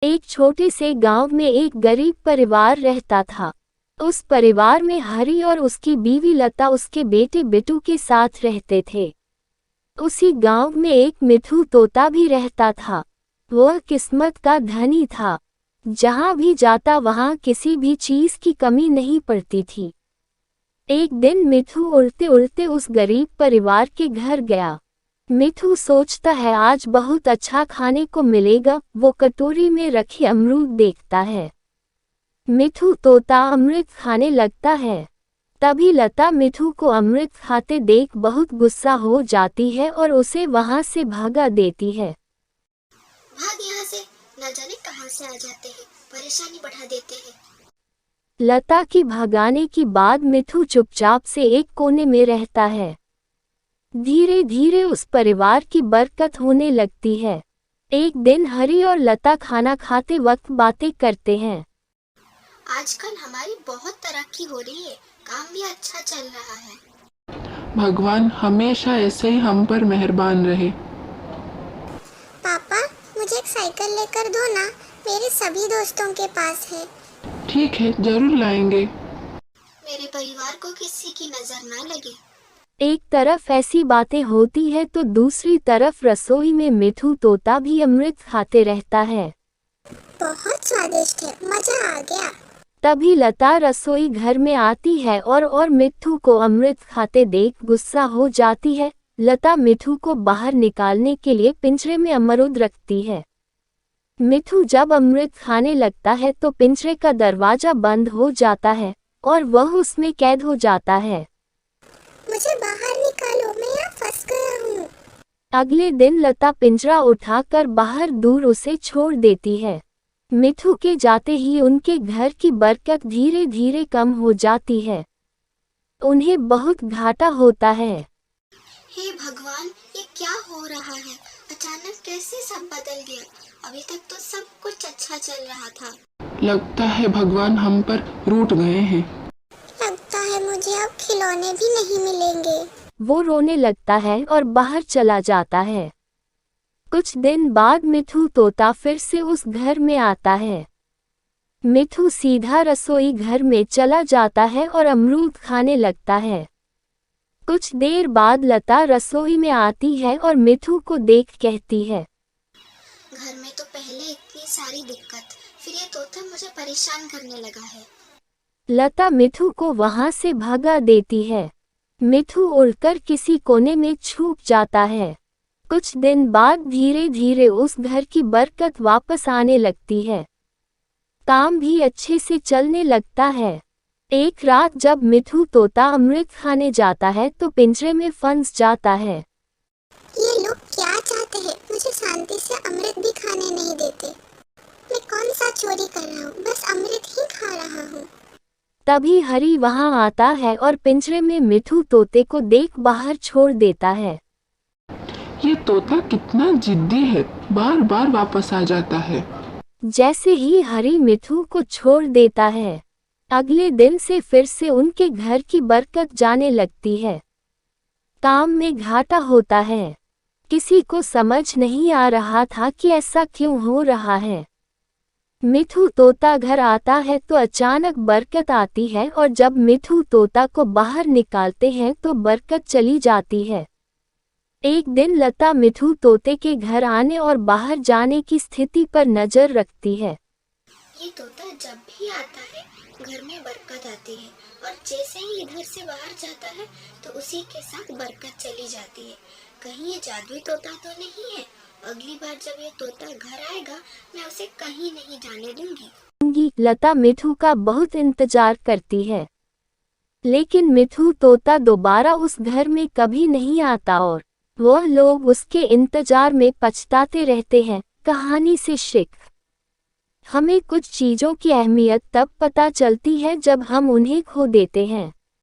एक छोटे से गांव में एक गरीब परिवार रहता था। उस परिवार में हरी और उसकी बीवी लता उसके बेटे बिट्टू के साथ रहते थे। उसी गांव में एक मिठू तोता भी रहता था। वह किस्मत का धनी था। जहां भी जाता वहां किसी भी चीज की कमी नहीं पड़ती थी। एक दिन मिठू उड़ते उड़ते उस गरीब परिवार के घर गया। मिठू सोचता है आज बहुत अच्छा खाने को मिलेगा। वो कटोरी में रखी अमरूद देखता है। मिठू तोता अमृत खाने लगता है। तभी लता मिठू को अमृत खाते देख बहुत गुस्सा हो जाती है और उसे वहां से भगा देती है। भाग यहाँ से, न जाने कहां से आ जाते हैं, परेशानी बढ़ा देते हैं। लता की भगाने की बाद मिठू चुपचाप से एक कोने में रहता है। धीरे धीरे उस परिवार की बरकत होने लगती है। एक दिन हरी और लता खाना खाते वक्त बातें करते हैं। आजकल हमारी बहुत तरक्की हो रही है, काम भी अच्छा चल रहा है। भगवान हमेशा ऐसे ही हम पर मेहरबान रहे। पापा, मुझे एक साइकिल लेकर दो ना, मेरे सभी दोस्तों के पास है। ठीक है, जरूर लाएंगे। मेरे परिवार को किसी की नजर ना लगे। एक तरफ ऐसी बातें होती है तो दूसरी तरफ रसोई में मिठू तोता भी अमृत खाते रहता है। बहुत स्वादिष्ट है, मजा आ गया। तभी लता रसोई घर में आती है और मिठू को अमृत खाते देख गुस्सा हो जाती है। लता मिठू को बाहर निकालने के लिए पिंजरे में अमरूद रखती है। मिठू जब अमृत खाने लगता है तो पिंजरे का दरवाजा बंद हो जाता है और वह उसमें कैद हो जाता है। मुझे बाहर निकालो, मैं यहाँ फंस गया हूँ। अगले दिन लता पिंजरा उठाकर बाहर दूर उसे छोड़ देती है। मिठू के जाते ही उनके घर की बरकत धीरे धीरे कम हो जाती है। उन्हें बहुत घाटा होता है। हे भगवान, ये क्या हो रहा है? अचानक कैसे सब बदल गया? अभी तक तो सब कुछ अच्छा चल रहा था। लगता है भगवान हम पर रूठ गए हैं। लगता है मुझे अब खिलौने भी नहीं मिलेंगे। वो रोने लगता है और बाहर चला जाता है। कुछ दिन बाद मिठू तोता फिर से उस घर में आता है। मिठू सीधा रसोई घर में चला जाता है और अमरूद खाने लगता है। कुछ देर बाद लता रसोई में आती है और मिठू को देख कहती है, घर में तो पहले इतनी सारी दिक्कत, फिर ये तोता मुझे परेशान करने लगा है। लता मिठू को वहां से भगा देती है। मिठू उड़कर किसी कोने में छुप जाता है। कुछ दिन बाद धीरे धीरे उस घर की बरकत वापस आने लगती है। काम भी अच्छे से चलने लगता है। एक रात जब मिठू तोता अमृत खाने जाता है तो पिंजरे में फंस जाता है। ये लोग क्या चाहते हैं? मुझे शांति से अमृत भी खाने नहीं देते। मैं कौन सा चोरी कर रहा हूँ? बस अमृत ही खा रहा हूँ। तभी हरी वहां आता है और पिंजरे में मिठू तोते को देख बाहर छोड़ देता है। ये तोता कितना जिद्दी है, बार बार वापस आ जाता है। जैसे ही हरी मिठू को छोड़ देता है, अगले दिन से फिर से उनके घर की बरकत जाने लगती है। काम में घाटा होता है। किसी को समझ नहीं आ रहा था कि ऐसा क्यों हो रहा है। मिठू तोता घर आता है तो अचानक बरकत आती है और जब मिठू तोता को बाहर निकालते हैं तो बरकत चली जाती है। एक दिन लता मिठू तोते के घर आने और बाहर जाने की स्थिति पर नजर रखती है। ये तोता जब भी आता है घर में बरकत आती है और जैसे ही इधर से बाहर जाता है तो उसी के साथ बरकत चली जाती है। कहीं ये जादुई तोता तो नहीं है? अगली बार जब ये तोता घर आएगा मैं उसे कहीं नहीं जाने दूंगी। लता मिठू का बहुत इंतजार करती है, लेकिन मिठू तोता दोबारा उस घर में कभी नहीं आता और वह लोग उसके इंतजार में पछताते रहते हैं। कहानी से सीख, हमें कुछ चीजों की अहमियत तब पता चलती है जब हम उन्हें खो देते हैं।